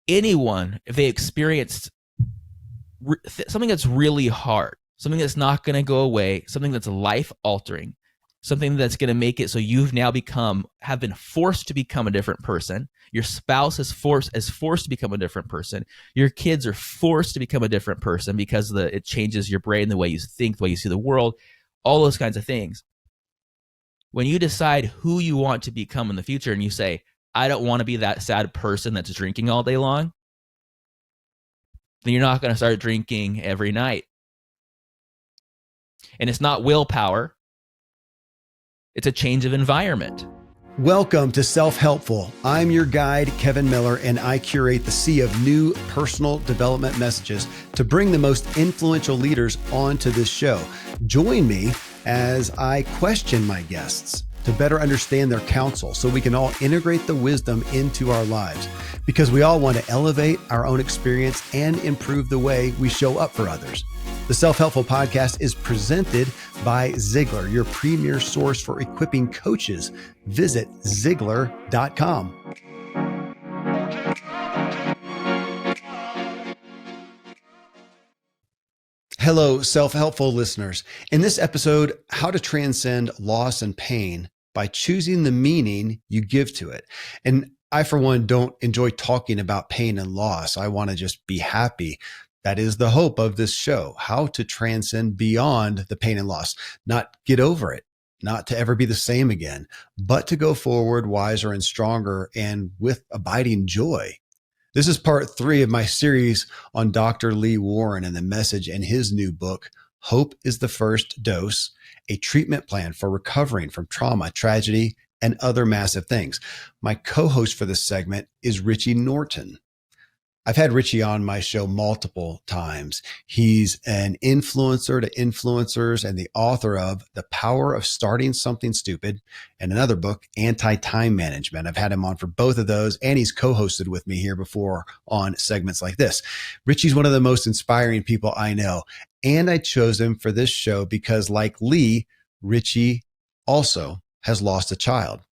anyone, if they experienced something that's really hard, something that's not going to go away, something that's life altering, something that's going to make it so you've now have been forced to become a different person. Your spouse is forced to become a different person. Your kids are forced to become a different person because it changes your brain, the way you think, the way you see the world, all those kinds of things. When you decide who you want to become in the future and you say, I don't want to be that sad person that's drinking all day long, then you're not going to start drinking every night. And it's not willpower. It's a change of environment. Welcome to Self-Helpful. I'm your guide, Kevin Miller, and I curate the sea of new personal development messages to bring the most influential leaders onto this show. Join me as I question my guests to better understand their counsel so we can all integrate the wisdom into our lives, because we all want to elevate our own experience and improve the way we show up for others. The Self-Helpful Podcast is presented by Ziglar, your premier source for equipping coaches. Visit Ziglar.com. Hello, Self-Helpful listeners. In this episode, how to transcend loss and pain by choosing the meaning you give to it. And I, for one, don't enjoy talking about pain and loss. I want to just be happy. That is the hope of this show, how to transcend beyond the pain and loss, not get over it, not to ever be the same again, but to go forward wiser and stronger and with abiding joy. This is part 3 of my series on Dr. Lee Warren and the message in his new book, Hope is the First Dose, a treatment plan for recovering from trauma, tragedy, and other massive things. My co-host for this segment is Richie Norton. I've had Richie on my show multiple times. He's an influencer to influencers and the author of The Power of Starting Something Stupid and another book, Anti-Time Management. I've had him on for both of those, and he's co-hosted with me here before on segments like this. Richie's one of the most inspiring people I know, and I chose him for this show because, like Lee, Richie also has lost a child.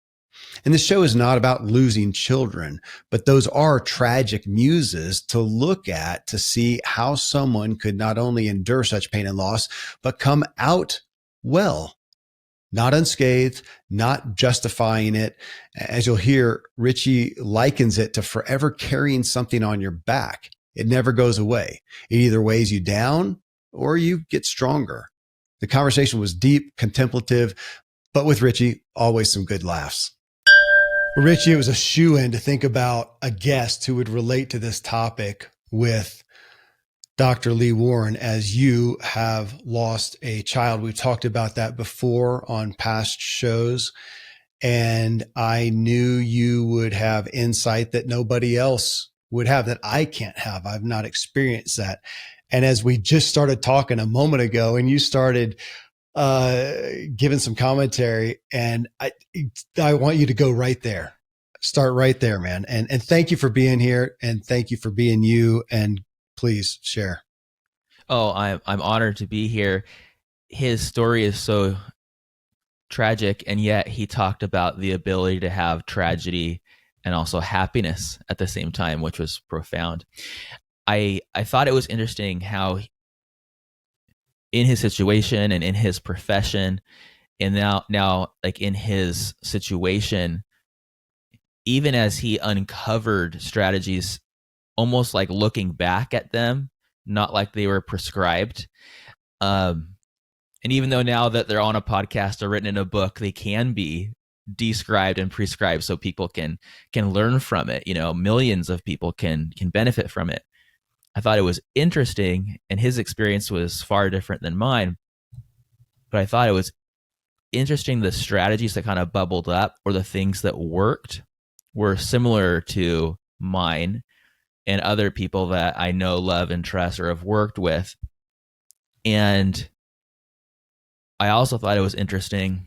And this show is not about losing children, but those are tragic muses to look at to see how someone could not only endure such pain and loss, but come out well, not unscathed, not justifying it. As you'll hear, Richie likens it to forever carrying something on your back. It never goes away. It either weighs you down or you get stronger. The conversation was deep, contemplative, but with Richie, always some good laughs. Richie, it was a shoo-in to think about a guest who would relate to this topic with Dr. Lee Warren, as you have lost a child. We've talked about that before on past shows, and I knew you would have insight that nobody else would have, that I can't have. I've not experienced that. And as we just started talking a moment ago, and you started giving some commentary, and I want you to go right there. Start right there, man. And thank you for being here, and thank you for being you, and please share. Oh, I'm honored to be here. His story is so tragic, and yet he talked about the ability to have tragedy and also happiness at the same time, which was profound. I thought it was interesting how in his situation and in his profession, and now like in his situation, even as he uncovered strategies, almost like looking back at them, not like they were prescribed. And even though now that they're on a podcast or written in a book, they can be described and prescribed so people can learn from it. You know, millions of people can benefit from it. I thought it was interesting, and his experience was far different than mine, but I thought it was interesting the strategies that kind of bubbled up, or the things that worked, were similar to mine and other people that I know, love, and trust, or have worked with. And I also thought it was interesting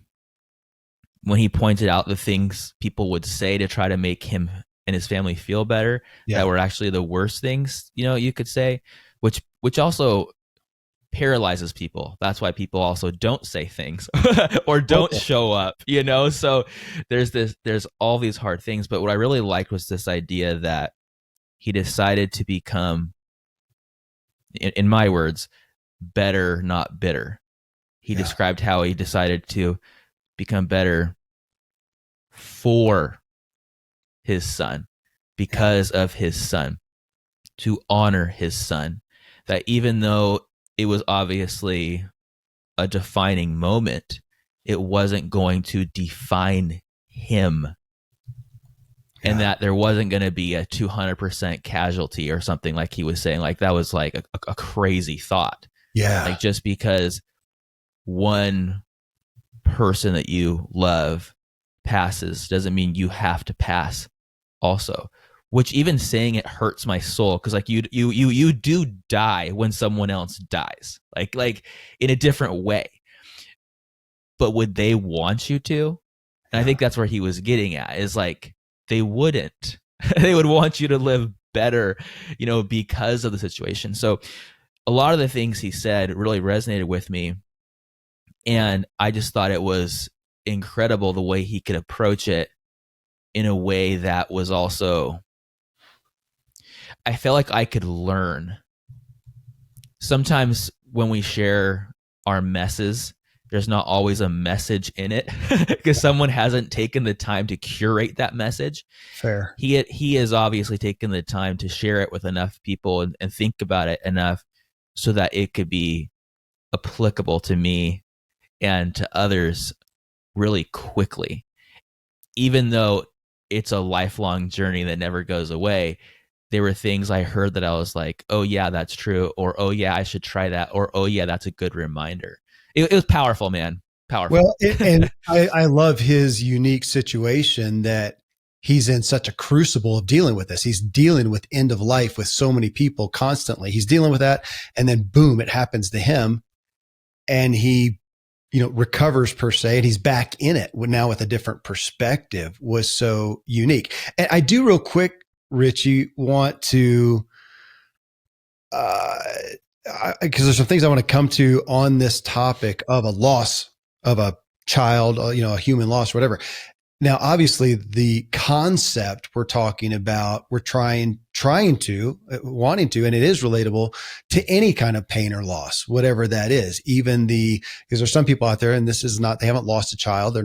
when he pointed out the things people would say to try to make him and his family feel better, that were actually the worst things, you could say, which also paralyzes people. That's why people also don't say things or don't show up, so there's all these hard things. But what I really liked was this idea that he decided to become, in my words, better, not bitter. He Yeah. described how he decided to become better for his son, Yeah. because of his son, to honor his son. That even though it was obviously a defining moment, it wasn't going to define him. And Yeah. that there wasn't going to be a 200% casualty or something, like he was saying. Like, that was like a crazy thought. Yeah. Like, just because one person that you love passes doesn't mean you have to pass also. Which, even saying it hurts my soul, because like you do die when someone else dies, like in a different way. But would they want you to? And I Yeah. think that's where he was getting at, is like, they wouldn't. They would want you to live better, because of the situation. So a lot of the things he said really resonated with me. And I just thought it was incredible the way he could approach it in a way that was also, I felt like I could learn. Sometimes when we share our messes, there's not always a message in it because someone hasn't taken the time to curate that message. Fair. He has obviously taken the time to share it with enough people and think about it enough so that it could be applicable to me and to others really quickly. Even though it's a lifelong journey that never goes away, there were things I heard that I was like, oh yeah, that's true. Or, oh yeah, I should try that. Or, oh yeah, that's a good reminder. It was powerful, man. Powerful. Well, and I love his unique situation that he's in such a crucible of dealing with this. He's dealing with end of life with so many people constantly. He's dealing with that. And then boom, it happens to him. And he, recovers per se, and he's back in it now with a different perspective. Was so unique. And I do real quick, Richie, want to, because there's some things I want to come to on this topic of a loss of a child, a human loss, whatever. Now, obviously, the concept we're talking about, we're trying to, wanting to, and it is relatable to any kind of pain or loss, whatever that is. Even because there's some people out there, and this is not, they haven't lost a child, they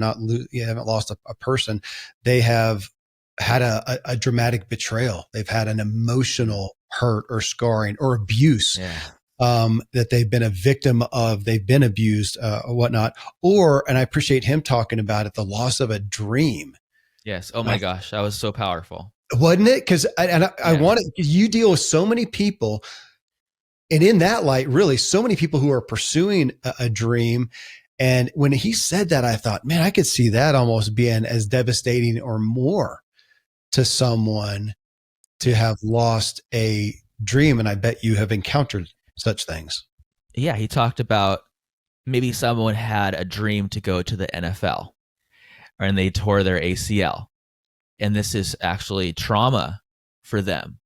haven't lost a person, they have had a dramatic betrayal, they've had an emotional hurt or scarring or abuse. Yeah. That they've been a victim of, they've been abused, or whatnot. And I appreciate him talking about it, the loss of a dream. Yes. Oh my gosh, that was so powerful. Wasn't it? Because I want it, because you deal with so many people. And in that light, really, so many people who are pursuing a dream. And when he said that, I thought, man, I could see that almost being as devastating or more to someone to have lost a dream. And I bet you have encountered such things. Yeah, he talked about maybe someone had a dream to go to the NFL and they tore their ACL. And this is actually trauma for them.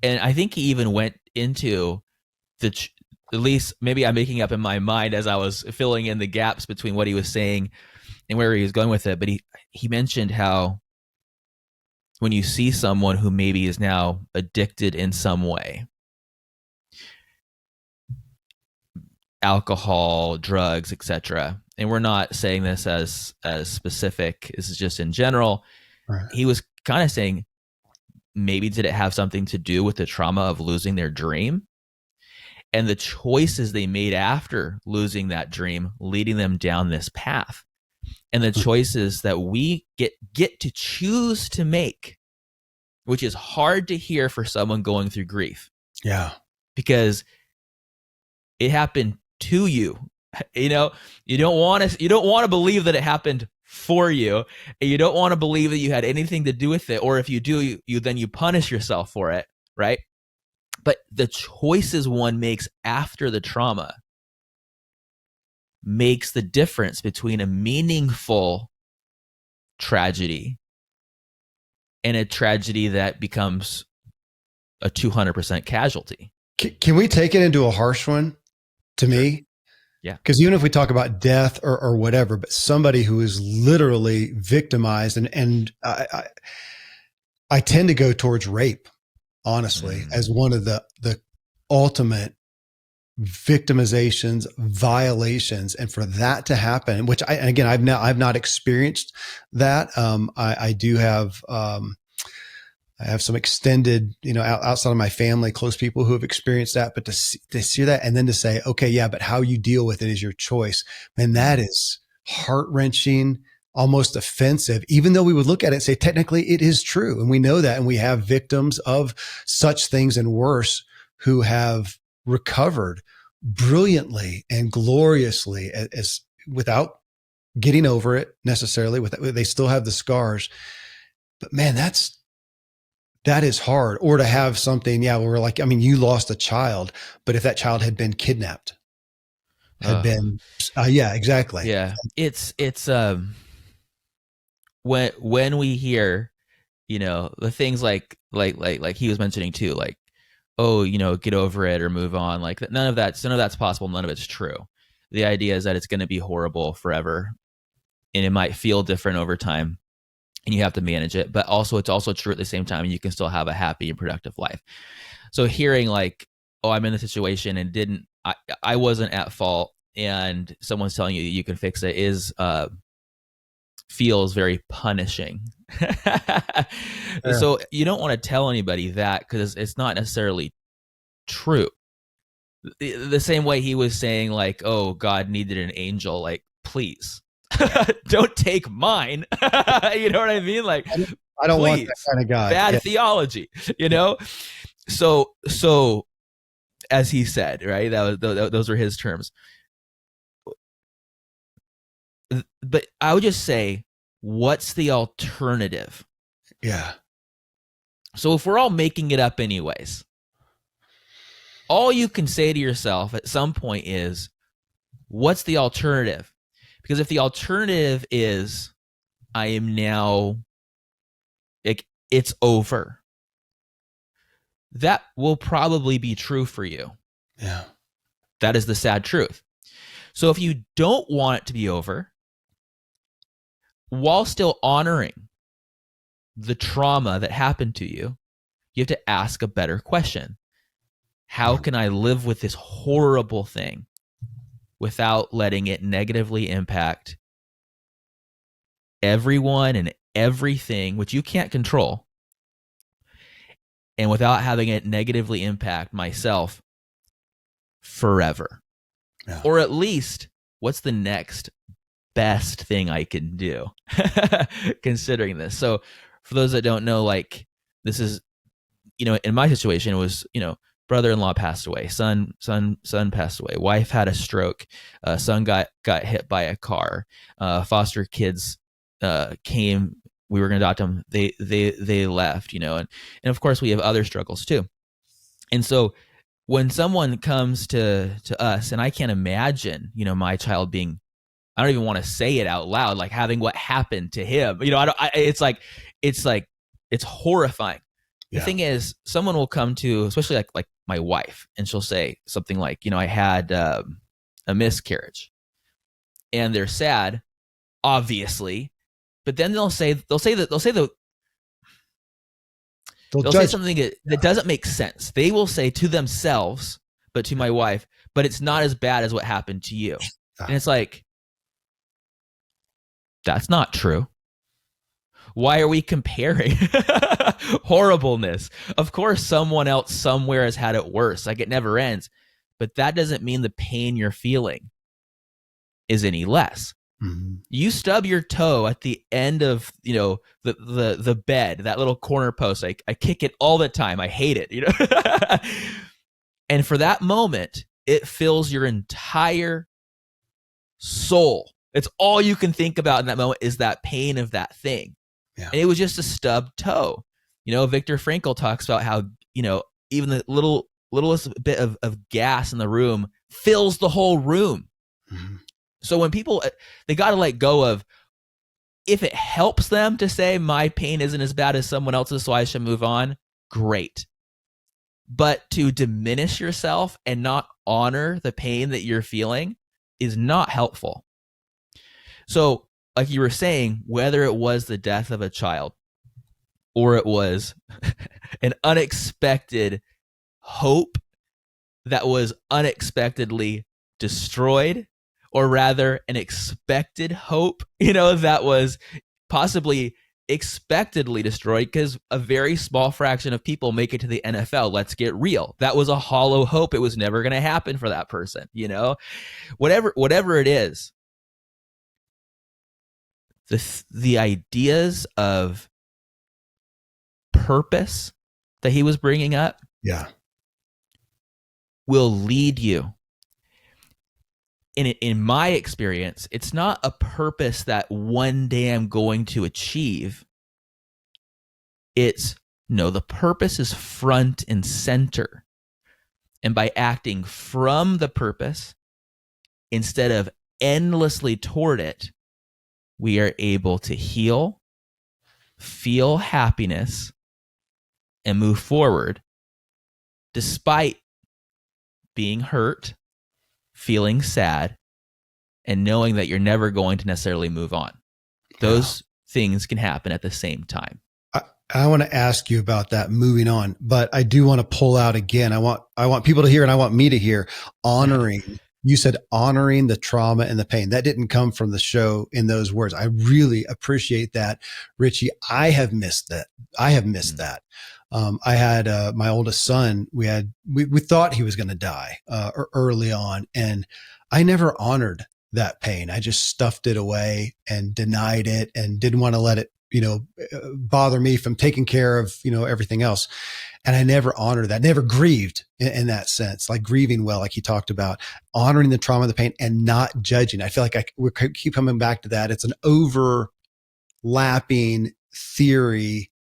And I think he even went into at least maybe I'm making up in my mind as I was filling in the gaps between what he was saying and where he was going with it. But he mentioned how when you see someone who maybe is now addicted in some way, alcohol, drugs, etc. And we're not saying this as specific. This is just in general. Right. He was kind of saying, maybe did it have something to do with the trauma of losing their dream and the choices they made after losing that dream, leading them down this path, and the choices that we get to choose to make, which is hard to hear for someone going through grief. Yeah. Because it happened to you. You don't want to believe that it happened for you, and you don't want to believe that you had anything to do with it, or if you do, you punish yourself for it, right? But the choices one makes after the trauma makes the difference between a meaningful tragedy and a tragedy that becomes a 200% casualty. Can we take it into a harsh one? To me, yeah, because even if we talk about death or whatever, but somebody who is literally victimized, and I tend to go towards rape honestly, as Mm. one of the ultimate victimizations, violations, and for that to happen, which and again, I've not experienced that. I do have. I have some extended, outside of my family, close people who have experienced that. But to see that and then to say, okay, yeah, but how you deal with it is your choice. Man, that Mm. is heart wrenching, almost offensive, even though we would look at it and say, technically it is true. And we know that. And we have victims of such things and worse who have recovered brilliantly and gloriously as without getting over it necessarily. They still have the scars. But man, that is hard. Or to have something, yeah, where we're like, I mean, you lost a child, but if that child had been kidnapped, had Uh, been, yeah, exactly. yeah. It's when we hear, the things like he was mentioning too, like, oh, get over it or move on. Like none of that's possible. None of it's true. The idea is that it's going to be horrible forever, and it might feel different over time, and you have to manage it. But also, it's also true at the same time, you can still have a happy and productive life. So hearing like, oh, I'm in this situation and I wasn't at fault, and someone's telling you that you can fix it is feels very punishing. Sure. So you don't want to tell anybody that because it's not necessarily true. The same way he was saying like, oh, God needed an angel, like, please don't take mine. You know what I mean? Like, I don't want that please, kind of God. Yeah. bad theology, you know? So as he said, right, those were his terms. But I would just say, what's the alternative? Yeah. So if we're all making it up anyways, all you can say to yourself at some point is, what's the alternative? Because if the alternative is, I am now, like, it's over, that will probably be true for you. Yeah. That is the sad truth. So if you don't want it to be over, while still honoring the trauma that happened to you, you have to ask a better question. How Yeah. can I live with this horrible thing without letting it negatively impact everyone and everything, which you can't control, and without having it negatively impact myself forever? Yeah. Or at least, what's the next best thing I can do considering this? So for those that don't know, like, this is, in my situation, it was, brother-in-law passed away, son passed away, wife had a stroke, son got hit by a car, foster kids came, we were going to adopt them, they left, and of course we have other struggles too. And so when someone comes to us, and I can't imagine, my child being, I don't even want to say it out loud, like having what happened to him. It's like, it's horrifying. The Yeah. thing is, someone will come to, especially like my wife, and she'll say something like, I had a miscarriage, and they're sad, obviously, but then They'll they'll say judge. something that doesn't make sense. They will say to themselves, but to my wife, but it's not as bad as what happened to you. And Ah, it's like, that's not true. Why are we comparing horribleness? Of course, someone else somewhere has had it worse. Like, it never ends. But that doesn't mean the pain you're feeling is any less. mhm. You stub your toe at the end of, the bed, that little corner post. I kick it all the time. I hate it. And for that moment, it fills your entire soul. It's all you can think about in that moment is that pain of that thing. Yeah. And it was just a stubbed toe. Viktor Frankl talks about how, even the littlest bit of gas in the room fills the whole room. Mhm. So when people, they got to let go of, if it helps them to say my pain isn't as bad as someone else's, so I should move on, great. But to diminish yourself and not honor the pain that you're feeling is not helpful. So, like you were saying, whether it was the death of a child or it was an unexpected hope that was unexpectedly destroyed, or rather an expected hope, that was possibly expectedly destroyed because a very small fraction of people make it to the NFL. Let's get real. That was a hollow hope. It was never going to happen for that person, whatever it is. The ideas of purpose that he was bringing up, yeah, will lead you. In my experience, it's not a purpose that one day I'm going to achieve. It's no, the purpose is front and center. And by acting from the purpose instead of endlessly toward it, we are able to heal, feel happiness, and move forward despite being hurt, feeling sad, and knowing that you're never going to necessarily move on. Those things can happen at the same time. I want to ask you about that moving on, but I do want to pull out again. I want people to hear, and I want me to hear, honoring. You said honoring the trauma and the pain. That didn't come from the show in those words. I really appreciate that, Richie. I have missed that. I had my oldest son. We thought he was going to die early on, and I never honored that pain. I just stuffed it away and denied it and didn't want to let it, bother me from taking care of, everything else. And I never honored that, never grieved in that sense, like grieving well, like he talked about, honoring the trauma, the pain, and not judging. I feel like we keep coming back to that. It's an overlapping theory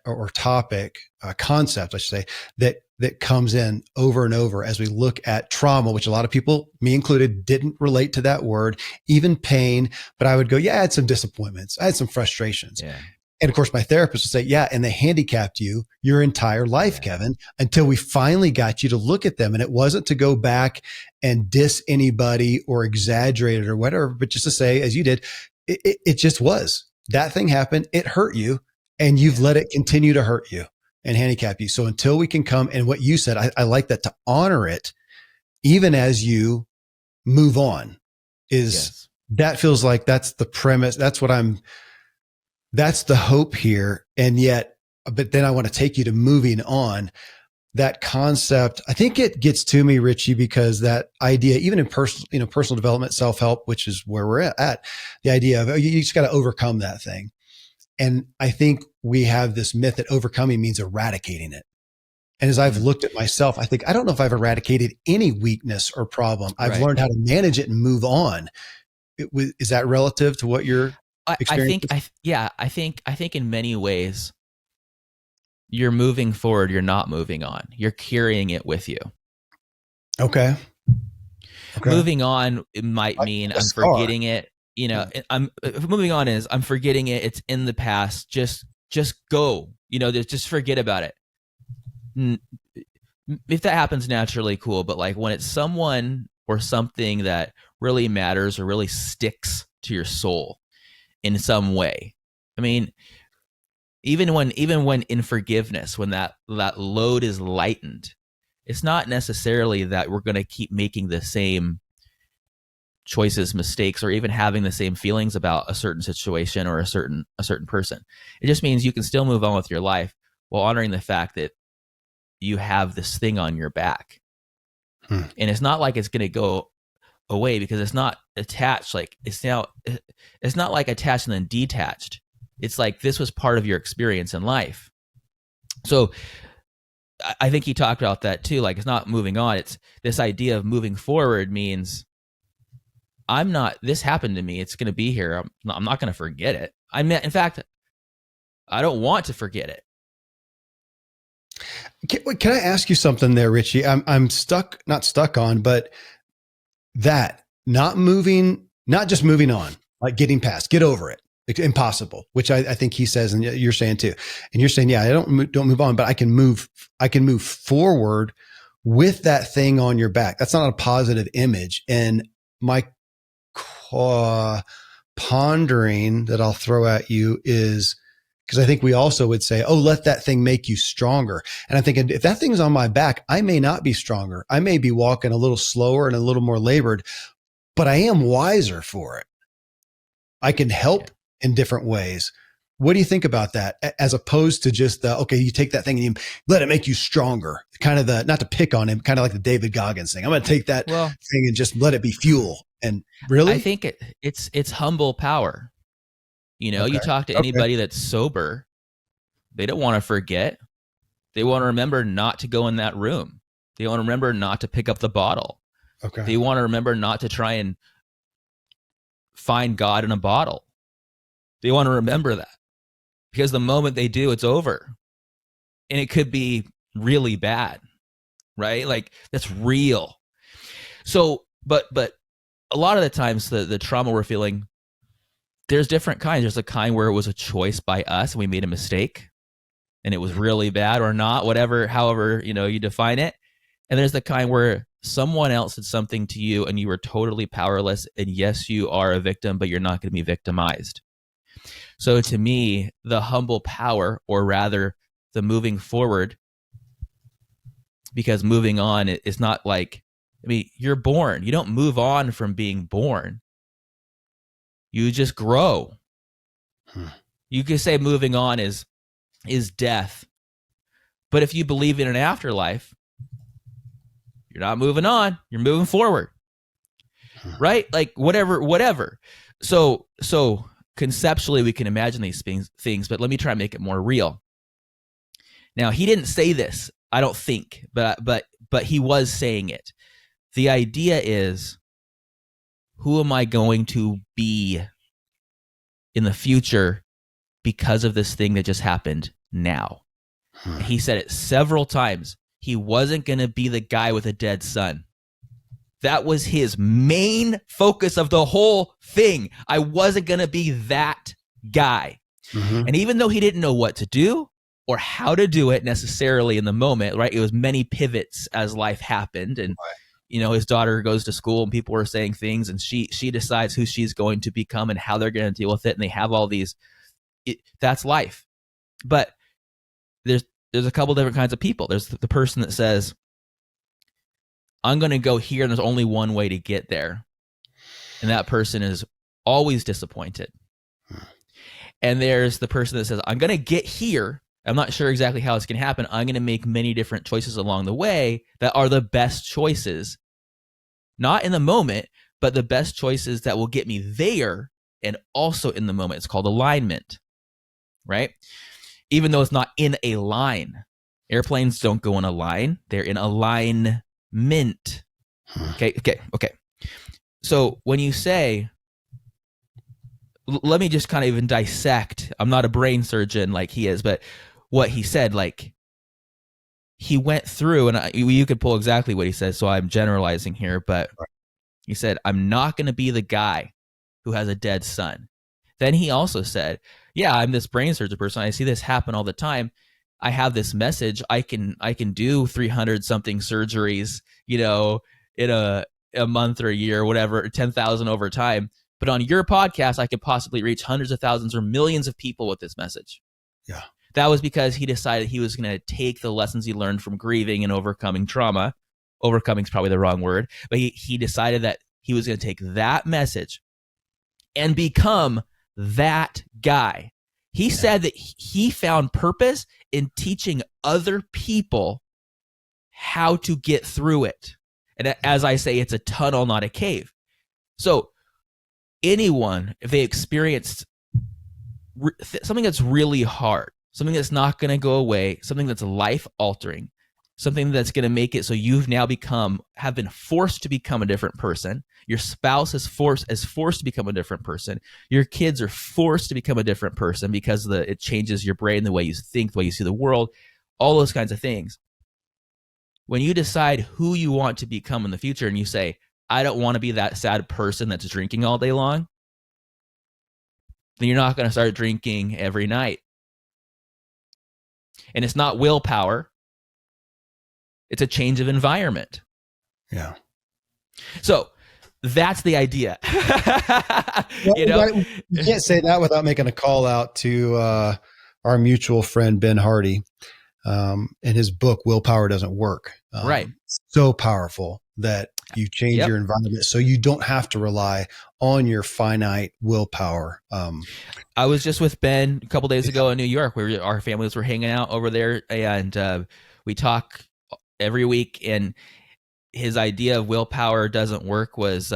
or topic, concept, I should say, that comes in over and over as we look at trauma, which a lot of people, me included, didn't relate to that word, even pain. But I would go, yeah, I had some disappointments. I had some frustrations. Yeah. And of course, my therapist would say, yeah, and they handicapped you your entire life, Kevin, until we finally got you to look at them. And it wasn't to go back and diss anybody or exaggerate it or whatever, but just to say, as you did, it just was. That thing happened. It hurt you, and you've let it continue to hurt you and handicap you. So until we can come, and what you said, I like that, to honor it, even as you move on, that feels like that's the premise. That's the hope here. And yet, but then I want to take you to moving on. That concept, I think it gets to me, Richie, because that idea, even in personal development, self-help, which is where we're at, the idea of, you just got to overcome that thing. And I think we have this myth that overcoming means eradicating it. And as I've looked at myself, I think, I don't know if I've eradicated any weakness or problem. I've learned how to manage it and move on. Is that relative to what you're experiencing? I think in many ways, you're moving forward. You're not moving on. You're carrying it with you. Okay. Moving on, it might mean I'm forgetting it. I'm moving on is I'm forgetting it. It's in the past. Just go, just forget about it. If that happens naturally, cool. But like when it's someone or something that really matters or really sticks to your soul in some way. I mean, even when in forgiveness, when that load is lightened, it's not necessarily that we're going to keep making the same choices, mistakes, or even having the same feelings about a certain situation or a certain person. It just means you can still move on with your life while honoring the fact that you have this thing on your back. And it's not like it's going to go away because it's not attached. Like it's not like attached and then detached. It's like this was part of your experience in life. So I think he talked about that too. Like it's not moving on. It's this idea of moving forward means this happened to me. It's going to be here. I'm not going to forget it. In fact, I don't want to forget it. Can I ask you something there, Richie? I'm not stuck on, but that not just moving on, like getting past, get over it. It's impossible, which I think he says, and you're saying too. And you're saying, yeah, I don't move on, but I can move forward with that thing on your back. That's not a positive image. And my pondering that I'll throw at you is, Because I think we also would say, oh, let that thing make you stronger. And I'm thinking, if that thing's on my back, I may not be stronger. I may be walking a little slower and a little more labored, but I am wiser for it. I can help in different ways. What do you think about that? As opposed to just okay, you take that thing and you let it make you stronger. Kind of not to pick on him, kind of like the David Goggins thing. I'm going to take that thing and just let it be fuel. And really, I think it's humble power. You talk to anybody that's sober, they don't want to forget. They want to remember not to go in that room. They want to remember not to pick up the bottle. Okay. They want to remember not to try and find God in a bottle. They want to remember that, because the moment they do, it's over. And it could be really bad, right? Like, that's real. So, but a lot of the times the trauma we're feeling, there's different kinds. There's a kind where it was a choice by us and we made a mistake and it was really bad or not, whatever, however, you define it. And there's the kind where someone else did something to you and you were totally powerless. And yes, you are a victim, but you're not going to be victimized. So to me, the humble power, or rather the moving forward, because moving on is not like, you're born. You don't move on from being born. You just grow. You could say moving on is death. But if you believe in an afterlife, you're not moving on. You're moving forward. Right? Like whatever. So conceptually, we can imagine these things, but let me try and make it more real. Now, he didn't say this, I don't think, but he was saying it. The idea is, who am I going to be in the future because of this thing that just happened now? He said it several times. He wasn't going to be the guy with a dead son. That was his main focus of the whole thing. I wasn't going to be that guy. Mm-hmm. And even though he didn't know what to do or how to do it necessarily in the moment, right? It was many pivots as life happened. And, his daughter goes to school and people are saying things and she decides who she's going to become and how they're going to deal with it. And they have all these, that's life. But there's a couple different kinds of people. There's the person that says, I'm going to go here and there's only one way to get there. And that person is always disappointed. And there's the person that says, I'm going to get here. I'm not sure exactly how it's going to happen. I'm going to make many different choices along the way that are the best choices. Not in the moment, but the best choices that will get me there and also in the moment. It's called alignment, right? Even though it's not in a line. Airplanes don't go in a line. They're in alignment. Okay. So when you say, let me just kind of even dissect. I'm not a brain surgeon like he is, but what he said, like, he went through, and you could pull exactly what he says, so I'm generalizing here, but he said, I'm not going to be the guy who has a dead son. Then he also said, yeah, I'm this brain surgeon person. I see this happen all the time. I have this message. I can do 300 something surgeries, in a month or a year, or whatever, 10,000 over time. But on your podcast, I could possibly reach hundreds of thousands or millions of people with this message. Yeah. That was because he decided he was going to take the lessons he learned from grieving and overcoming trauma. Overcoming is probably the wrong word, but he decided that he was going to take that message and become that guy. He said that he found purpose in teaching other people how to get through it. And as I say, it's a tunnel, not a cave. So anyone, if they experienced something that's really hard, something that's not going to go away, something that's life altering, something that's going to make it so you've now have been forced to become a different person. Your spouse is forced to become a different person. Your kids are forced to become a different person because it changes your brain, the way you think, the way you see the world, all those kinds of things. When you decide who you want to become in the future and you say, I don't want to be that sad person that's drinking all day long, then you're not going to start drinking every night. And it's not willpower. It's a change of environment. Yeah. So that's the idea. You can't say that without making a call out to our mutual friend Ben Hardy, in his book Willpower Doesn't Work. Right. So powerful that you change Yep. your environment so you don't have to rely on your finite willpower. I was just with Ben a couple days Yeah. ago in New York, where our families were hanging out over there, and we talk every week. And his idea of willpower doesn't work was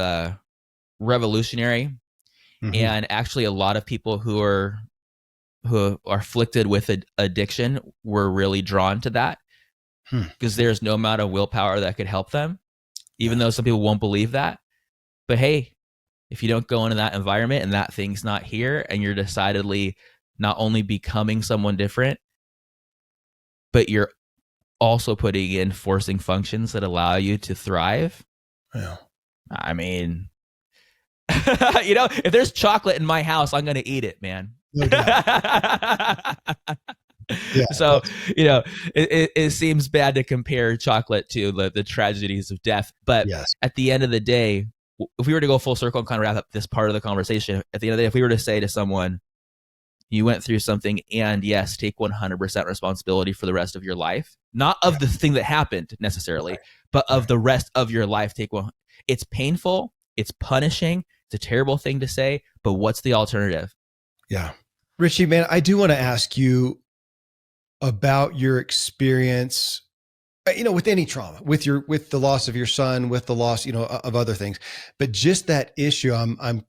revolutionary, Mm-hmm. and actually, a lot of people who are afflicted with addiction were really drawn to that Hmm. because there's no amount of willpower that could help them, even Yeah. though some people won't believe that. But hey, if you don't go into that environment and that thing's not here, and you're decidedly not only becoming someone different, but you're also putting in forcing functions that allow you to thrive. Yeah. I mean, if there's chocolate in my house, I'm going to eat it, man. No doubt. Yeah. So, it seems bad to compare chocolate to the tragedies of death. But Yes. at the end of the day, if we were to go full circle and kind of wrap up this part of the conversation, at the end of the day, if we were to say to someone, you went through something, and yes, take 100% responsibility for the rest of your life, not of Yeah. the thing that happened necessarily, Right. but of Right. the rest of your life. Take one. It's painful. It's punishing. It's a terrible thing to say, but what's the alternative? Yeah. Richie, man, I do want to ask you about your experience, with any trauma, with the loss of your son, with the loss, of other things, but just that issue, I'm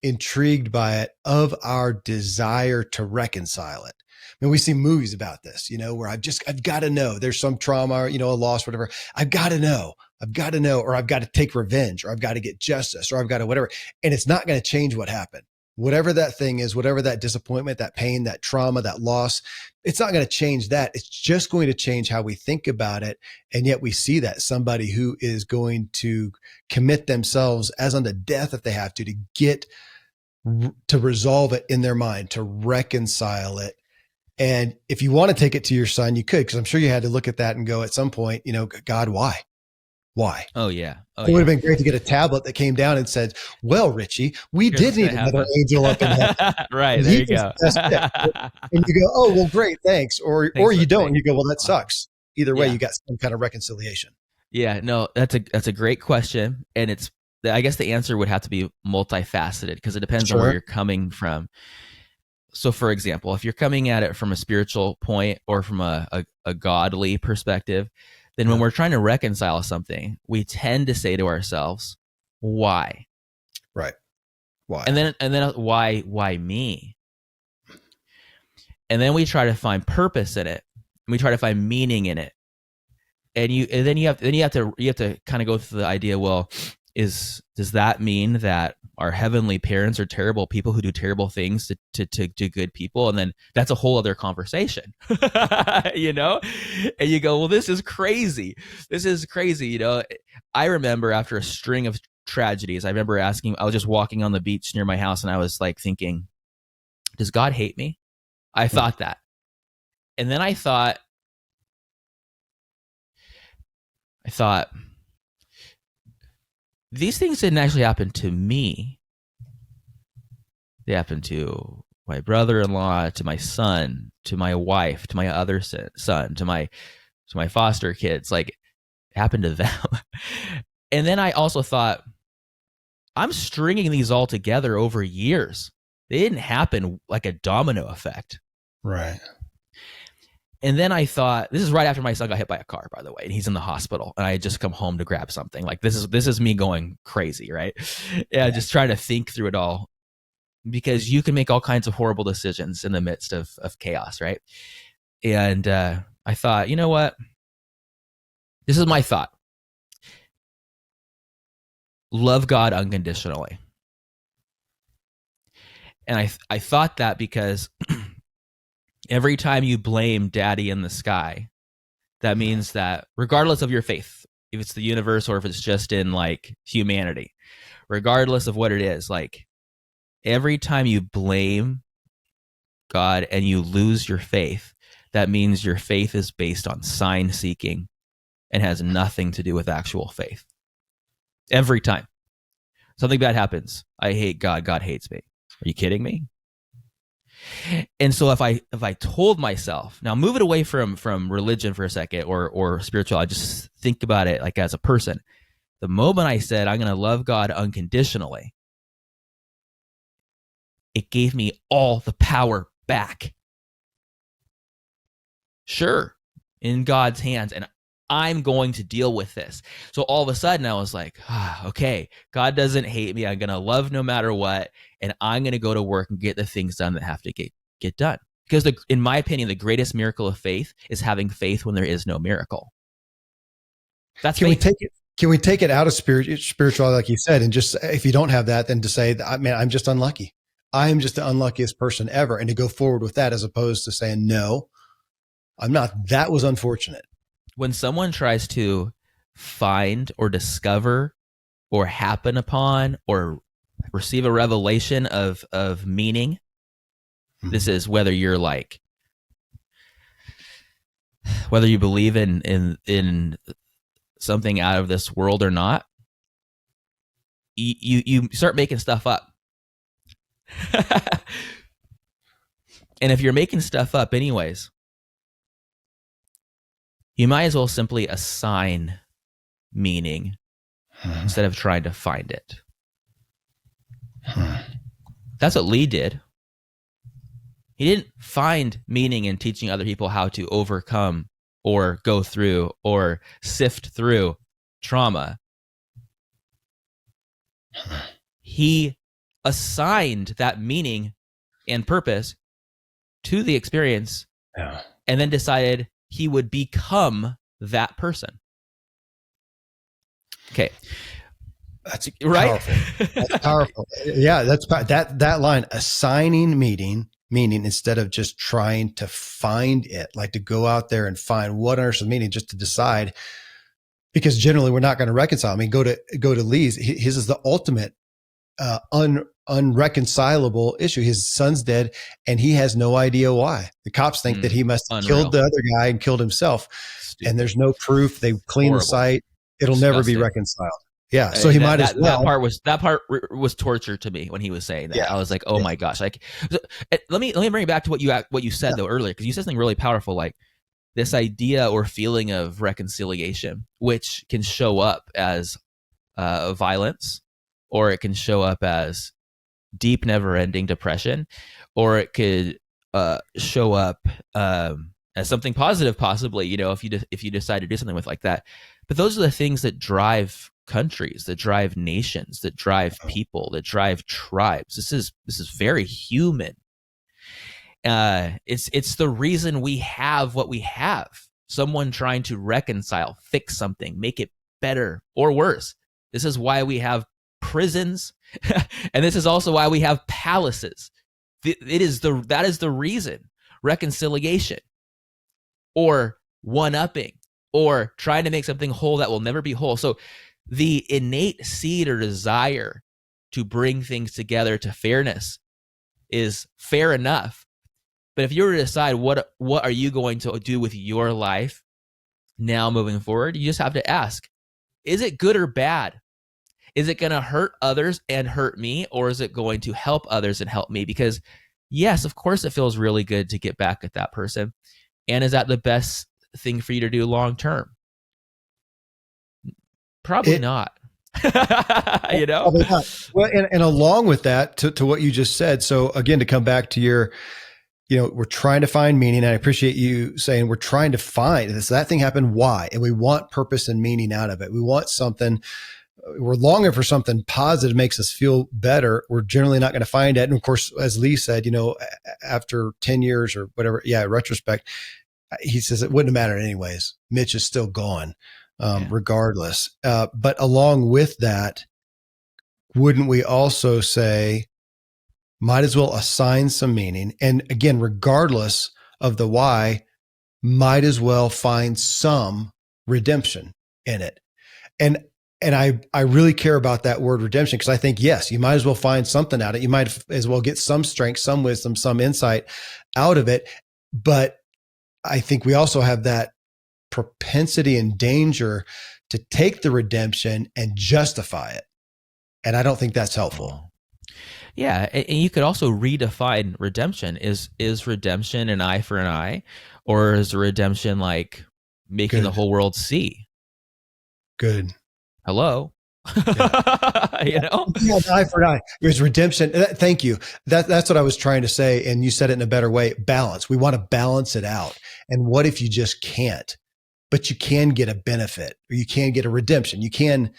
intrigued by it, of our desire to reconcile it. I mean, we see movies about this, where I've got to know there's some trauma, or, a loss, whatever. I've got to know, or I've got to take revenge, or I've got to get justice, or I've got to whatever. And it's not going to change what happened. Whatever that thing is, whatever that disappointment, that pain, that trauma, that loss, it's not going to change that. It's just going to change how we think about it. And yet we see that somebody who is going to commit themselves as unto death if they have to get to resolve it in their mind, to reconcile it. And if you want to take it to your son, you could, because I'm sure you had to look at that and go at some point, God, why? Why? Oh yeah. Oh It would have yeah. been great to get a tablet that came down and said, well, Richie, we Here's did what's need gonna another happen. angel up in heaven. Right. And There he you was go. the best fit. And you go, oh, well, great, thanks. Or Thanks you for don't. thanks. And you go, well, that sucks. Either way, Yeah. you got some kind of reconciliation. Yeah. No, that's a great question. And I guess the answer would have to be multifaceted because it depends on where Sure. you're coming from. So for example, if you're coming at it from a spiritual point or from a godly perspective, then when Yeah. we're trying to reconcile something, we tend to say to ourselves, why? Right. Why? And then why me? And then we try to find purpose in it. And we try to find meaning in it. And then you have to kind of go through the idea, well, does that mean that our heavenly parents are terrible people who do terrible things to good people? And then that's a whole other conversation. And you go, well, this is crazy. I remember after a string of tragedies, I was just walking on the beach near my house, and I was like thinking, does God hate me? I thought that. And then I thought these things didn't actually happen to me. They happened to my brother-in-law, to my son, to my wife, to my other son, to my foster kids. Like, it happened to them. And then I also thought, I'm stringing these all together over years. They didn't happen like a domino effect. Right. And then I thought, this is right after my son got hit by a car, by the way, and he's in the hospital, and I had just come home to grab something. Like, this is me going crazy, right? Yeah, just trying to think through it all, because you can make all kinds of horrible decisions in the midst of chaos, right? And I thought, you know what? This is my thought. Love God unconditionally. And I thought that because every time you blame daddy in the sky, that means that regardless of your faith, if it's the universe or if it's just in like humanity, regardless of what it is, like every time you blame God and you lose your faith, that means your faith is based on sign seeking and has nothing to do with actual faith. Every time something bad happens, I hate God, God hates me. Are you kidding me? And so if I told myself, now move it away from religion for a second, or spirituality, just think about it like as a person. The moment I said I'm going to love God unconditionally, it gave me all the power back. Sure, in God's hands, and I'm going to deal with this. So all of a sudden I was like, okay, God doesn't hate me. I'm going to love no matter what, and I'm going to go to work and get the things done that have to get done. Because in my opinion, the greatest miracle of faith is having faith when there is no miracle. That's Can faith. we take it? Can we take it out of spirituality, like you said, and just, if you don't have that, then to say, man, I'm just unlucky. I am just the unluckiest person ever. And to go forward with that, as opposed to saying, no, I'm not. That was unfortunate. When someone tries to find or discover or happen upon or receive a revelation of meaning, this is whether you're like, whether you believe in something out of this world or not, you start making stuff up. And if you're making stuff up anyways, you might as well simply assign meaning instead of trying to find it. That's what Lee did. He didn't find meaning in teaching other people how to overcome or go through or sift through trauma. He assigned that meaning and purpose to the experience, and then decided he would become that person. Okay. That's right. Powerful. That's powerful. Yeah, that's that line, assigning meaning instead of just trying to find it, like to go out there and find what on earth is meaning, just to decide, because generally we're not going to reconcile. I mean, go to Lee's. His is the ultimate unreconcilable issue. His son's dead and he has no idea why. The cops think that he must have killed the other guy and killed himself. Stupid. And there's no proof. They clean the site. It'll never be reconciled. Yeah. So he might as well. That part was torture to me when he was saying that. Yeah. I was like, oh my gosh. Like, let me bring it back to what you said though earlier, because you said something really powerful, like this idea or feeling of reconciliation, which can show up as violence, or it can show up as deep, never-ending depression, or it could show up as something positive, possibly. You know, if you decide to do something with like that. But those are the things that drive countries, that drive nations, that drive people, that drive tribes. This is very human. It's the reason we have what we have. Someone trying to reconcile, fix something, make it better or worse. This is why we have prisons, and this is also why we have palaces. That is the reason. Reconciliation, or one-upping, or trying to make something whole that will never be whole. So the innate seed or desire to bring things together to fairness is fair enough. But if you were to decide what are you going to do with your life now moving forward, you just have to ask, is it good or bad? Is it going to hurt others and hurt me, or is it going to help others and help me? Because yes, of course it feels really good to get back at that person. And is that the best thing for you to do long term? Probably not. You know? Probably not. Well, and along with that, to what you just said, so again, to come back to your, we're trying to find meaning. And I appreciate you saying we're trying to find this. That thing happened. Why? And we want purpose and meaning out of it. We want something. We're longing for something positive, makes us feel better. We're generally not going to find it. And of course, as Lee said, after 10 years or whatever, retrospect, he says it wouldn't have mattered anyways. Mitch is still gone, regardless. But along with that, wouldn't we also say, might as well assign some meaning? And again, regardless of the why, might as well find some redemption in it. And I really care about that word redemption, because I think, yes, you might as well find something out of it. You might as well get some strength, some wisdom, some insight out of it. But I think we also have that propensity and danger to take the redemption and justify it. And I don't think that's helpful. Yeah, and you could also redefine redemption. Is redemption an eye for an eye, or is redemption like making the Good. whole world see? Good. Hello, Yeah. you know? Yeah, eye for an eye. It was redemption. Thank you. That's what I was trying to say. And you said it in a better way. Balance. We want to balance it out. And what if you just can't? But you can get a benefit, or you can get a redemption. You can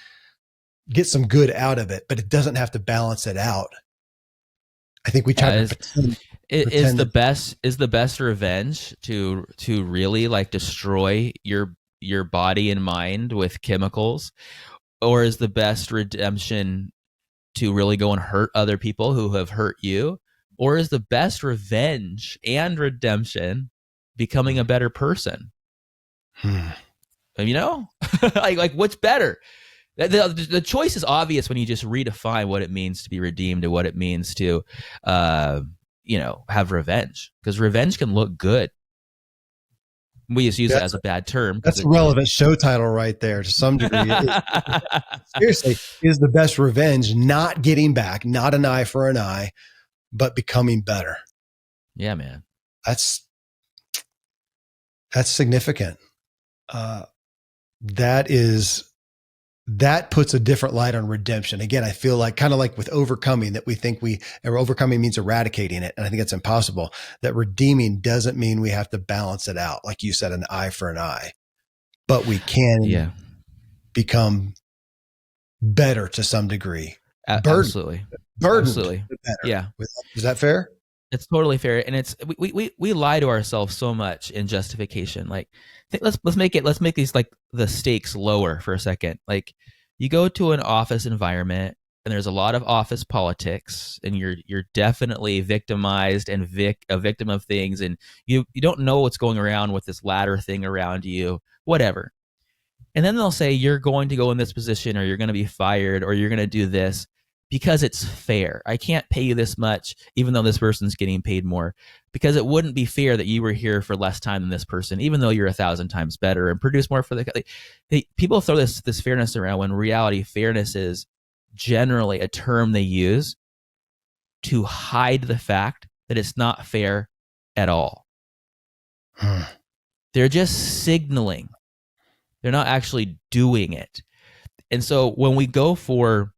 get some good out of it, but it doesn't have to balance it out. I think we try Yeah, to is pretend the that. best revenge to really like destroy your body and mind with chemicals, or is the best redemption to really go and hurt other people who have hurt you, or is the best revenge and redemption becoming a better person? Hmm. You know, like what's better? The choice is obvious when you just redefine what it means to be redeemed and what it means to, uh, have revenge. Because revenge can look good. We just use it That's as a bad term because that's a it. relevant show title right there to some degree. Seriously, is the best revenge not getting back, not an eye for an eye, but becoming better. Yeah, man. That's significant. Uh, that is that puts a different light on redemption. Again, I feel like kind of like with overcoming, that we think overcoming means eradicating it. And I think it's impossible. That redeeming doesn't mean we have to balance it out. Like you said, an eye for an eye, but we can Yeah, become better to some degree. absolutely, Burdened absolutely. but better. Yeah, Is that fair? it's totally fair, and it's we lie to ourselves so much in justification. Like, let's make these like the stakes lower for a second. Like, you go to an office environment, and there's a lot of office politics, and you're definitely victimized and a victim of things, and you don't know what's going around with this ladder thing around you, whatever. And then they'll say you're going to go in this position, or you're going to be fired, or you're going to do this because it's fair. I can't pay you this much, even though this person's getting paid more, because it wouldn't be fair that you were here for less time than this person, even though you're 1,000 times better and produce more for the. People throw this fairness around when in reality fairness is generally a term they use to hide the fact that it's not fair at all. They're just signaling. They're not actually doing it. And so when we go for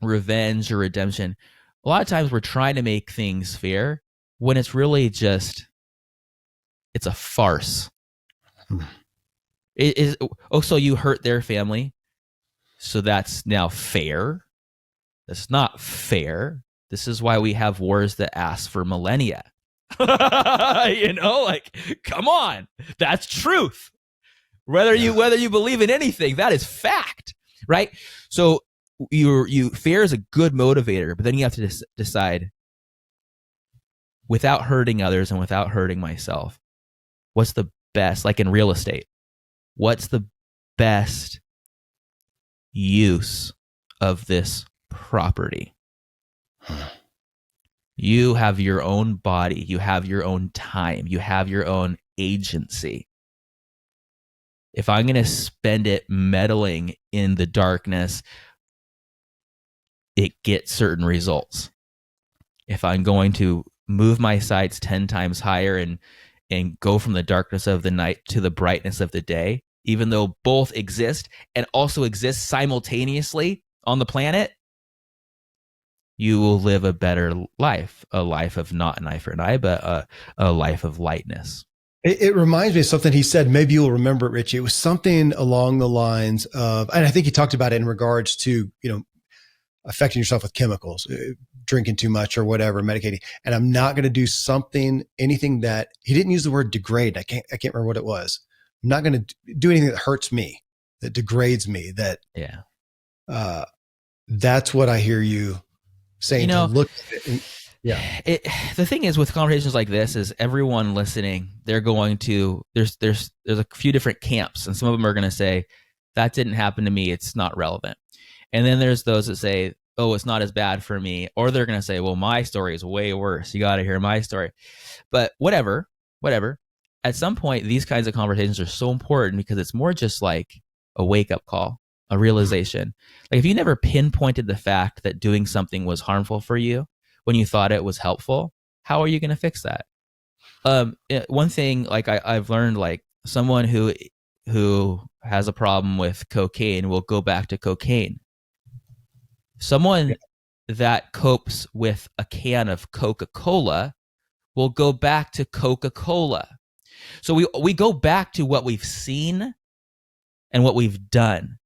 revenge or redemption, a lot of times we're trying to make things fair when it's really just it's a farce. It is. Oh, so you hurt their family, so that's now fair? That's not fair. This is why we have wars that last for millennia. Like, come on, that's truth. Whether you believe in anything, that is fact, right? So fear is a good motivator, but then you have to decide, without hurting others and without hurting myself, what's the best, like in real estate, what's the best use of this property? You have your own body, you have your own time, you have your own agency. If I'm going to spend it meddling in the darkness, it gets certain results. If I'm going to move my sights 10 times higher and go from the darkness of the night to the brightness of the day, even though both exist and also exist simultaneously on the planet, you will live a better life, a life of not an eye for an eye, but a life of lightness. It reminds me of something he said. Maybe you'll remember it, Richie. It was something along the lines of, and I think he talked about it in regards to, affecting yourself with chemicals, drinking too much or whatever, medicating. And I'm not going to do anything that he didn't use the word degrade. I can't remember what it was. I'm not going to do anything that hurts me, that degrades me. That's what I hear you saying, to look at it. The thing is with conversations like this is everyone listening, they're going to, there's a few different camps, and some of them are going to say, that didn't happen to me, it's not relevant. And then there's those that say, oh, it's not as bad for me. Or they're going to say, well, my story is way worse. You got to hear my story. But whatever. At some point, these kinds of conversations are so important because it's more just like a wake-up call, a realization. Like if you never pinpointed the fact that doing something was harmful for you, when you thought it was helpful, how are you going to fix that? One thing like I've learned, like someone who has a problem with cocaine will go back to cocaine. Yeah. Someone that copes with a can of Coca-Cola will go back to Coca-Cola. So we go back to what we've seen and what we've done.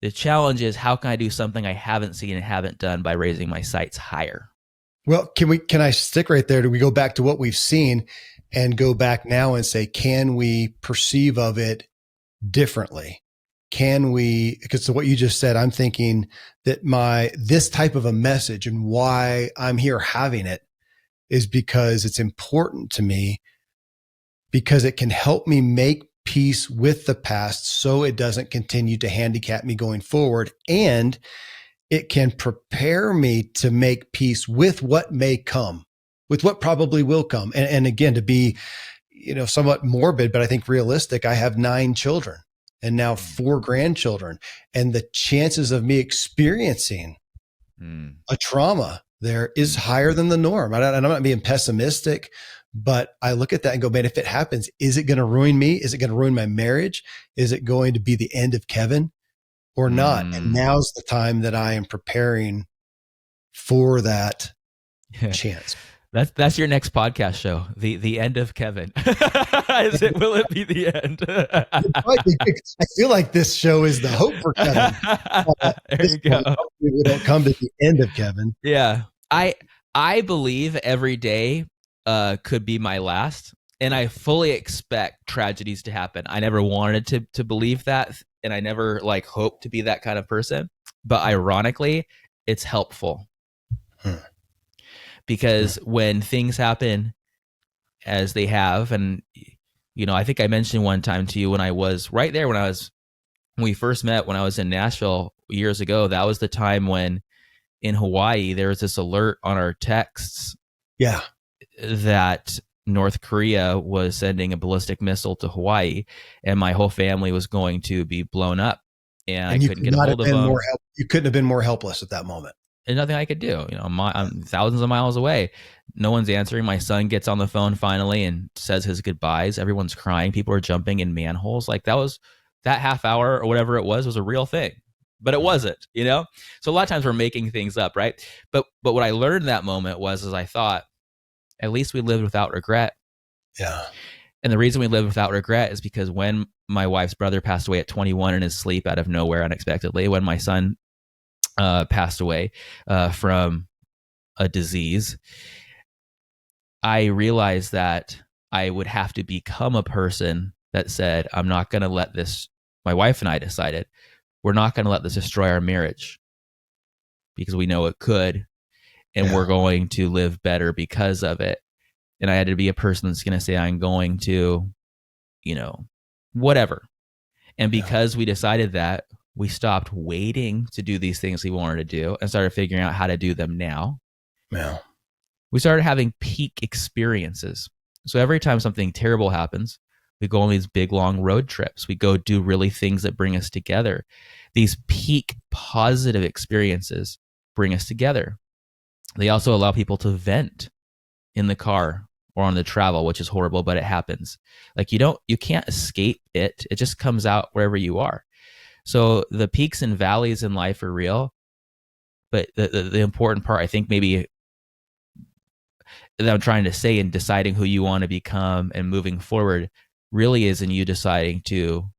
The challenge is, how can I do something I haven't seen and haven't done by raising my sights higher? Well, can I stick right there? Do we go back to what we've seen and go back now and say, can we perceive of it differently? Can we, because to what you just said, I'm thinking that this type of a message and why I'm here having it is because it's important to me, because it can help me make peace with the past so it doesn't continue to handicap me going forward. And it can prepare me to make peace with what may come, with what probably will come. And again, to be, somewhat morbid, but I think realistic, I have 9 children and now 4 grandchildren. And the chances of me experiencing a trauma there is higher than the norm. And I'm not being pessimistic, but I look at that and go, man, if it happens, is it going to ruin me? Is it going to ruin my marriage? Is it going to be the end of Kevin or not? And now's the time that I am preparing for that chance. That's your next podcast show. The end of Kevin. Will it be the end? I feel like this show is the hope for Kevin. There you go. We don't come to the end of Kevin. Yeah. I believe every day could be my last, and I fully expect tragedies to happen. I never wanted to believe that, and I never like hoped to be that kind of person. But ironically, it's helpful. Because when things happen as they have, and I think I mentioned one time to you when I was right there when we first met, when I was in Nashville years ago, that was the time when in Hawaii there was this alert on our texts. Yeah. That North Korea was sending a ballistic missile to Hawaii, and my whole family was going to be blown up, and I couldn't get a hold of them. You couldn't have been more helpless at that moment. There's nothing I could do. I'm thousands of miles away. No one's answering. My son gets on the phone finally and says his goodbyes. Everyone's crying. People are jumping in manholes. Like that half hour or whatever it was a real thing, but it wasn't, So a lot of times we're making things up, right? But what I learned in that moment was I thought, at least we lived without regret. Yeah. And the reason we lived without regret is because when my wife's brother passed away at 21 in his sleep out of nowhere unexpectedly, when my son passed away from a disease, I realized that I would have to become a person that said, I'm not going to let this, my wife and I decided, we're not going to let this destroy our marriage because we know it could, and we're going to live better because of it. And I had to be a person that's going to say, I'm going to, whatever. And because we decided that, we stopped waiting to do these things we wanted to do and started figuring out how to do them now. Yeah. We started having peak experiences. So every time something terrible happens, we go on these big, long road trips. We go do really things that bring us together. These peak positive experiences bring us together. They also allow people to vent in the car or on the travel, which is horrible, but it happens. Like you can't escape it. It just comes out wherever you are. So the peaks and valleys in life are real, but the important part, I think maybe that I'm trying to say in deciding who you want to become and moving forward really is in you deciding to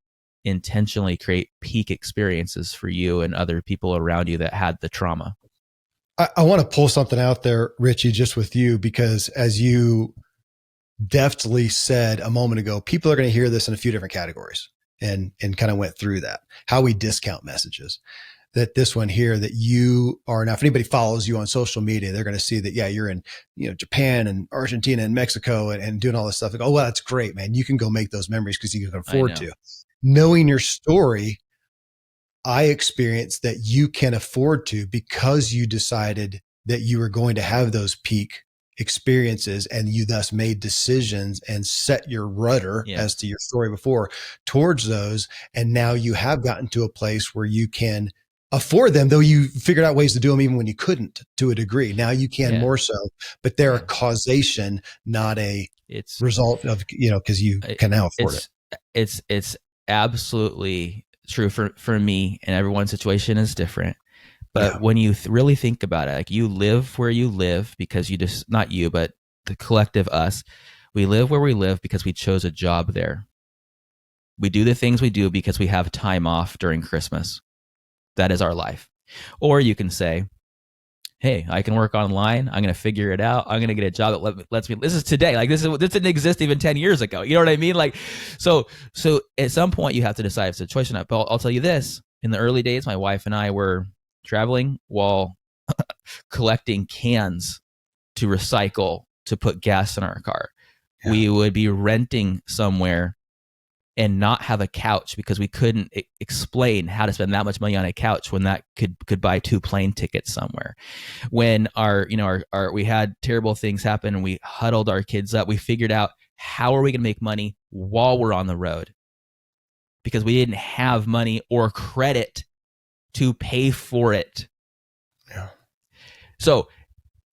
intentionally create peak experiences for you and other people around you that had the trauma. I want to pull something out there, Richie, just with you, because as you deftly said a moment ago, people are going to hear this in a few different categories. And kind of went through that, how we discount messages. That this one here that you are now, if anybody follows you on social media, they're going to see that, you're in, Japan and Argentina and Mexico and doing all this stuff. Like, oh, well, that's great, man. You can go make those memories because you can afford to. Knowing your story, I experienced that you can afford to because you decided that you were going to have those peak experiences and you thus made decisions and set your rudder as to your story before towards those. And now you have gotten to a place where you can afford them, though you figured out ways to do them even when you couldn't to a degree. Now you can Yeah. more so, but they're a Yeah. causation, not a It's result of, because you can now afford it. it's absolutely true for me, and everyone's situation is different. But Yeah. when you really think about it, like, you live where you live because you just, not you, but the collective us, we live where we live because we chose a job there. We do the things we do because we have time off during Christmas. That is our life. Or you can say, hey, I can work online. I'm going to figure it out. I'm going to get a job that lets me. This is today. Like, this didn't exist even 10 years ago. You know what I mean? Like, so at some point you have to decide if it's a choice or not. But I'll tell you this: in the early days, my wife and I were traveling while collecting cans to recycle to put gas in our car. Yeah. We would be renting somewhere and not have a couch because we couldn't explain how to spend that much money on a couch when that could buy 2 plane tickets somewhere. When our we had terrible things happen and we huddled our kids up, we figured out, how are we going to make money while we're on the road? Because we didn't have money or credit to pay for it. Yeah. So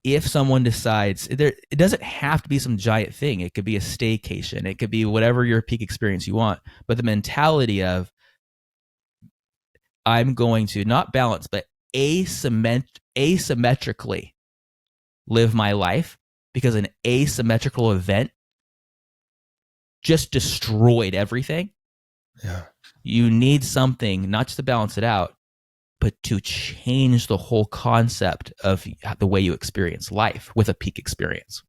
if someone decides, it doesn't have to be some giant thing. It could be a staycation. It could be whatever your peak experience you want. But the mentality of, I'm going to not balance, but asymmetrically live my life, because an asymmetrical event just destroyed everything. Yeah. You need something, not just to balance it out, but to change the whole concept of the way you experience life with a peak experience.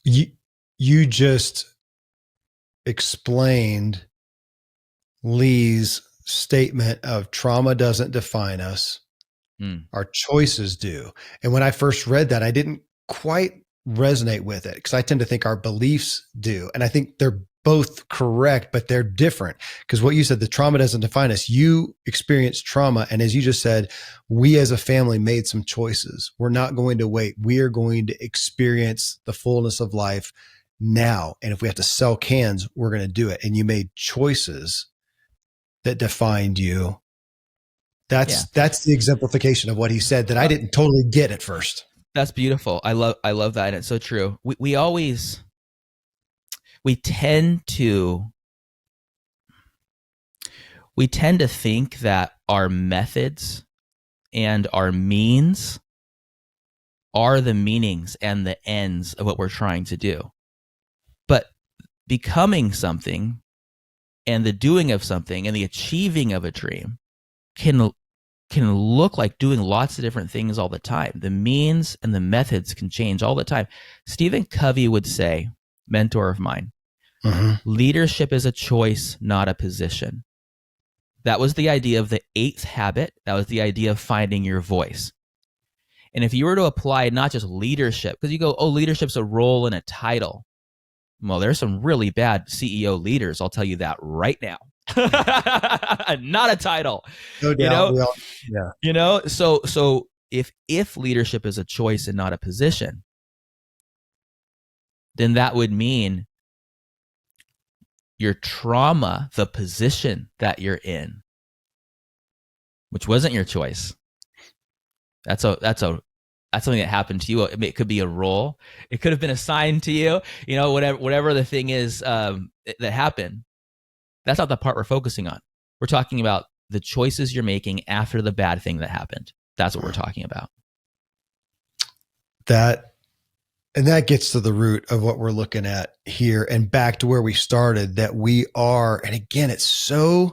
You just explained Lee's statement of trauma doesn't define us. Our choices do. And when I first read that, I didn't quite resonate with it, because I tend to think our beliefs do. And I think they're both correct, but they're different. Because what you said, the trauma doesn't define us. You experienced trauma. And as you just said, we as a family made some choices. We're not going to wait. We are going to experience the fullness of life now. And if we have to sell cans, we're going to do it. And you made choices that defined you. That's the exemplification of what he said that I didn't totally get at first. That's beautiful. I love that. And it's so true. We tend to think that our methods and our means are the meanings and the ends of what we're trying to do. But becoming something and the doing of something and the achieving of a dream can look like doing lots of different things all the time. The means and the methods can change all the time. Stephen Covey would say, mentor of mine, leadership is a choice, not a position. That was the idea of the 8th habit. That was the idea of finding your voice. And if you were to apply not just leadership, because you go, oh, leadership's a role and a title. Well, there's some really bad CEO leaders, I'll tell you that right now. Not a title. No doubt. So if leadership is a choice and not a position, then that would mean your trauma, the position that you're in, which wasn't your choice. That's something that happened to you. It could be a role. It could have been assigned to you. Whatever the thing is that happened. That's not the part we're focusing on. We're talking about the choices you're making after the bad thing that happened. That's what we're talking about. And that gets to the root of what we're looking at here, and back to where we started, that we are, and again, it's way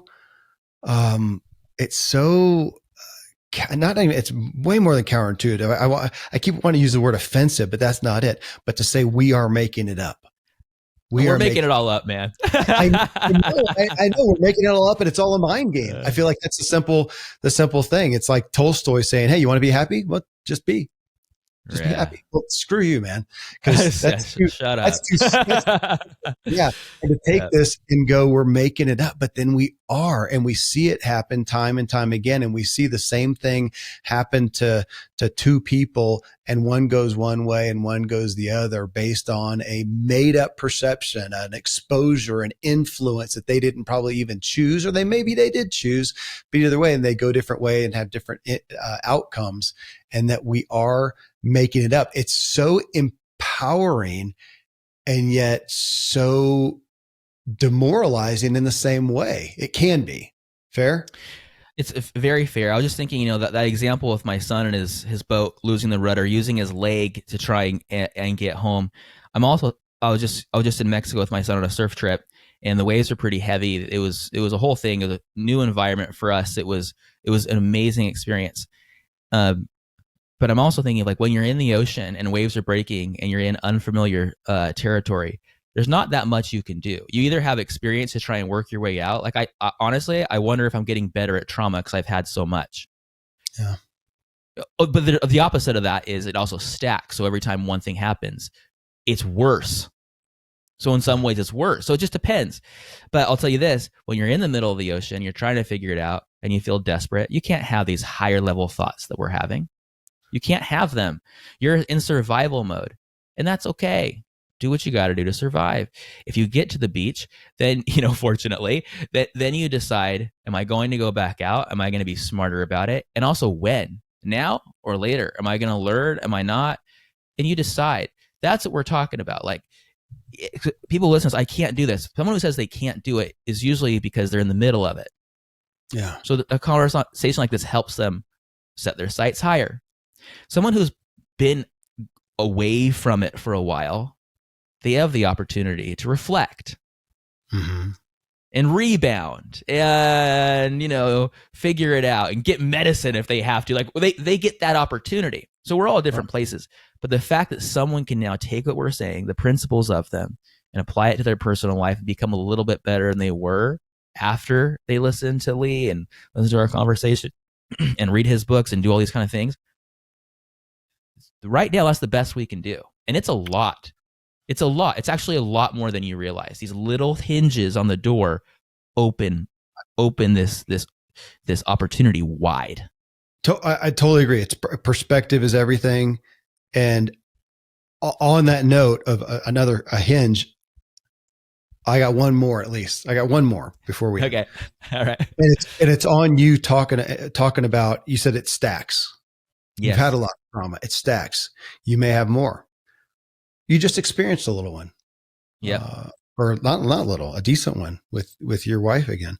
more than counterintuitive. I keep wanting to use the word offensive, but that's not it. But to say we are making it up. We're making it all up, man. I know we're making it all up, and it's all a mind game. I feel like that's the simple thing. It's like Tolstoy saying, "Hey, you want to be happy? Well, just be be happy." Well, screw you, man. Because shut up. And to take this and go, we're making it up, but then we are. And we see it happen time and time again. And we see the same thing happen to two people, and one goes one way and one goes the other based on a made up perception, an exposure, an influence that they didn't probably even choose, or maybe they did choose, but either way, and they go different way and have different outcomes, and that we are making it up. It's so empowering and yet so demoralizing in the same way. It can be. Fair? It's very fair. I was just thinking, that example with my son and his boat losing the rudder, using his leg to try and get home. I was just in Mexico with my son on a surf trip, and the waves were pretty heavy. It was a whole thing. It was a new environment for us. It was an amazing experience. But I'm also thinking, like, when you're in the ocean and waves are breaking and you're in unfamiliar territory, there's not that much you can do. You either have experience to try and work your way out. Like, I honestly, I wonder if I'm getting better at trauma because I've had so much. Yeah. But the opposite of that is it also stacks. So every time one thing happens, it's worse. So in some ways it's worse. So it just depends. But I'll tell you this, when you're in the middle of the ocean, you're trying to figure it out and you feel desperate, you can't have these higher level thoughts that we're having. You can't have them. You're in survival mode, and that's okay. Do what you got to do to survive. If you get to the beach, then, fortunately, then you decide, am I going to go back out? Am I going to be smarter about it? And also when? Now or later? Am I going to learn? Am I not? And you decide. That's what we're talking about. Like, people listen, I can't do this. Someone who says they can't do it is usually because they're in the middle of it. Yeah. So a conversation like this helps them set their sights higher. Someone who's been away from it for a while, they have the opportunity to reflect and rebound and, figure it out and get medicine if they have to. Like, they get that opportunity. So we're all at different places. But the fact that someone can now take what we're saying, the principles of them, and apply it to their personal life and become a little bit better than they were after they listen to Lee and listen to our conversation and read his books and do all these kind of things. Right now, that's the best we can do. And it's a lot. It's a lot. It's actually a lot more than you realize. These little hinges on the door open this opportunity wide. I totally agree. It's perspective is everything. And on that note of a hinge, I got one more at least. I got one more before we. Okay. All right. And it's on you talking about, you said it stacks. Yes. You've had a lot of trauma. It stacks. You may have more. You just experienced a little one. Yeah. Or not little, a decent one with your wife again.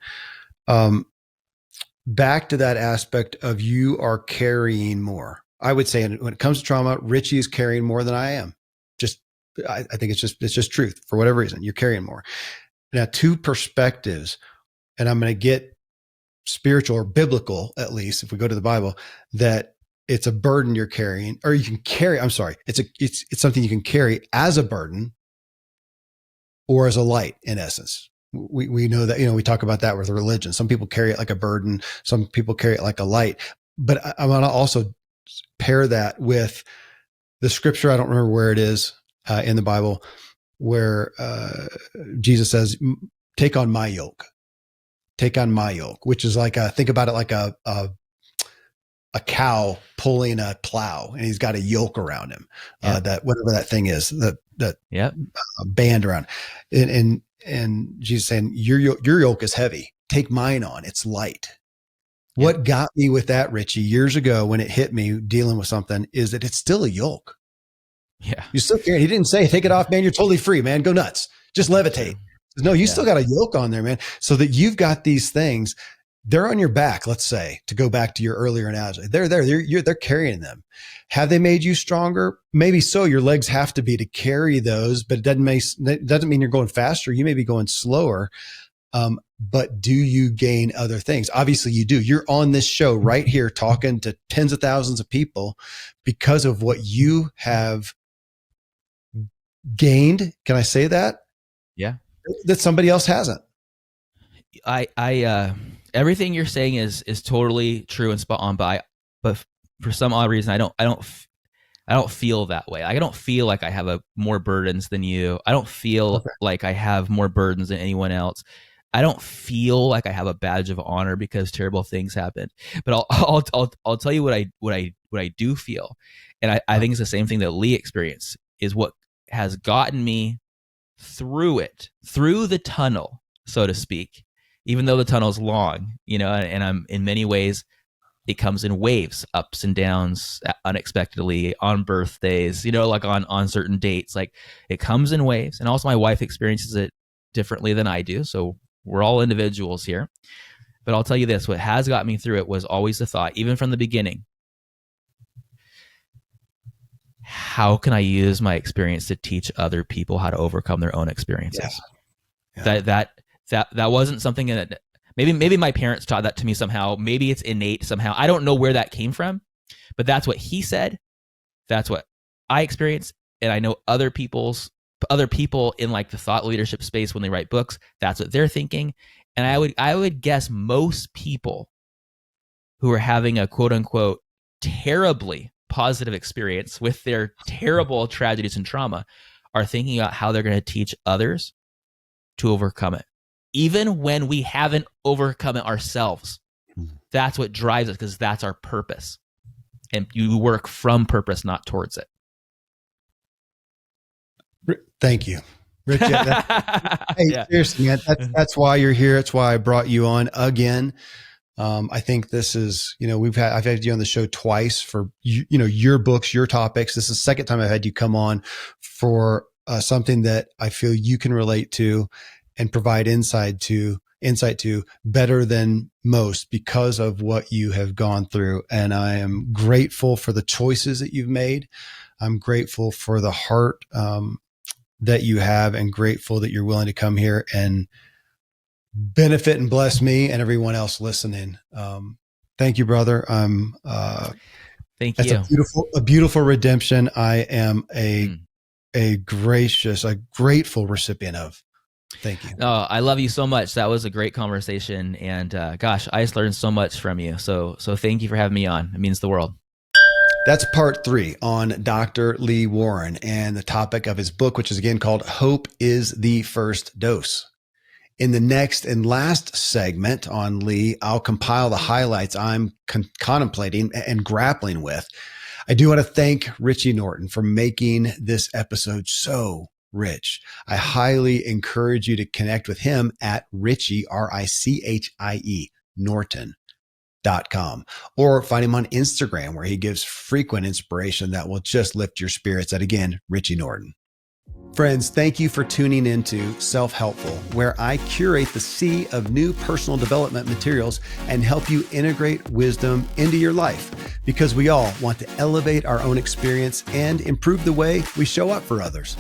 Back to that aspect of you are carrying more. I would say when it comes to trauma, Richie is carrying more than I am. I think it's just truth. For whatever reason, you're carrying more. Now, two perspectives, and I'm going to get spiritual or biblical, at least if we go to the Bible, that it's a burden you're carrying, or you can carry. I'm sorry. It's something you can carry as a burden or as a light, in essence. We know that, we talk about that with religion. Some people carry it like a burden. Some people carry it like a light. But I want to also pair that with the scripture. I don't remember where it is in the Bible, where Jesus says, take on my yoke, which is like think about it like a cow pulling a plow, and he's got a yoke around him, that whatever that thing is, that band around, and Jesus saying, your yoke is heavy. Take mine on. It's light. Yeah. What got me with that, Richie, years ago when it hit me dealing with something, is that it's still a yoke. Yeah. You still carry it. He didn't say, take it off, man. You're totally free, man. Go nuts. Just levitate. No, you still got a yoke on there, man. So that you've got these things, they're on your back, let's say, to go back to your earlier analogy. They're carrying them. Have they made you stronger? Maybe so. Your legs have to be to carry those, but it doesn't mean you're going faster. You may be going slower. But do you gain other things? Obviously you do. You're on this show right here talking to tens of thousands of people because of what you have gained. Can I say that? Yeah. That somebody else hasn't. I everything you're saying is totally true and spot on, but for some odd reason, I don't feel that way. I don't feel like I have more burdens than you. I don't feel like I have more burdens than anyone else. I don't feel like I have a badge of honor because terrible things happen. But I'll tell you what I do feel, and I think it's the same thing that Lee experienced, is what has gotten me through it, through the tunnel, so to speak. Even though the tunnel's long, and I'm in many ways, it comes in waves, ups and downs, unexpectedly, on birthdays, like on certain dates. Like, it comes in waves. And also my wife experiences it differently than I do. So we're all individuals here. But I'll tell you this, what has got me through it was always the thought, even from the beginning, how can I use my experience to teach other people how to overcome their own experiences? Yeah. That wasn't something that maybe my parents taught that to me somehow. Maybe it's innate somehow. I don't know where that came from, but that's what he said. That's what I experienced. And I know other people in like the thought leadership space, when they write books, that's what they're thinking. And I would guess most people who are having a quote unquote terribly positive experience with their terrible tragedies and trauma are thinking about how they're going to teach others to overcome it, even when we haven't overcome it ourselves. That's what drives us, because that's our purpose. And you work from purpose, not towards it. Thank you, Rich. Hey, seriously, man, that's why you're here. That's why I brought you on again. I think this is, I've had you on the show twice for, your books, your topics. This is the second time I've had you come on for something that I feel you can relate to and provide insight to better than most because of what you have gone through. And I am grateful for the choices that you've made. I'm grateful for the heart that you have, and grateful that you're willing to come here and benefit and bless me and everyone else listening. Thank you, brother. Thank you. That's a beautiful redemption. I am a grateful recipient of. Thank you. Oh, I love you so much. That was a great conversation. And gosh, I just learned so much from you. So thank you for having me on. It means the world. That's part 3 on Dr. Lee Warren and the topic of his book, which is again called Hope is the First Dose. In the next and last segment on Lee, I'll compile the highlights I'm contemplating and grappling with. I do want to thank Richie Norton for making this episode so rich. I highly encourage you to connect with him at Richie, Richie, Norton.com, or find him on Instagram, where he gives frequent inspiration that will just lift your spirits. At again, Richie Norton. Friends, thank you for tuning into Self-Helpful, where I curate the sea of new personal development materials and help you integrate wisdom into your life, because we all want to elevate our own experience and improve the way we show up for others.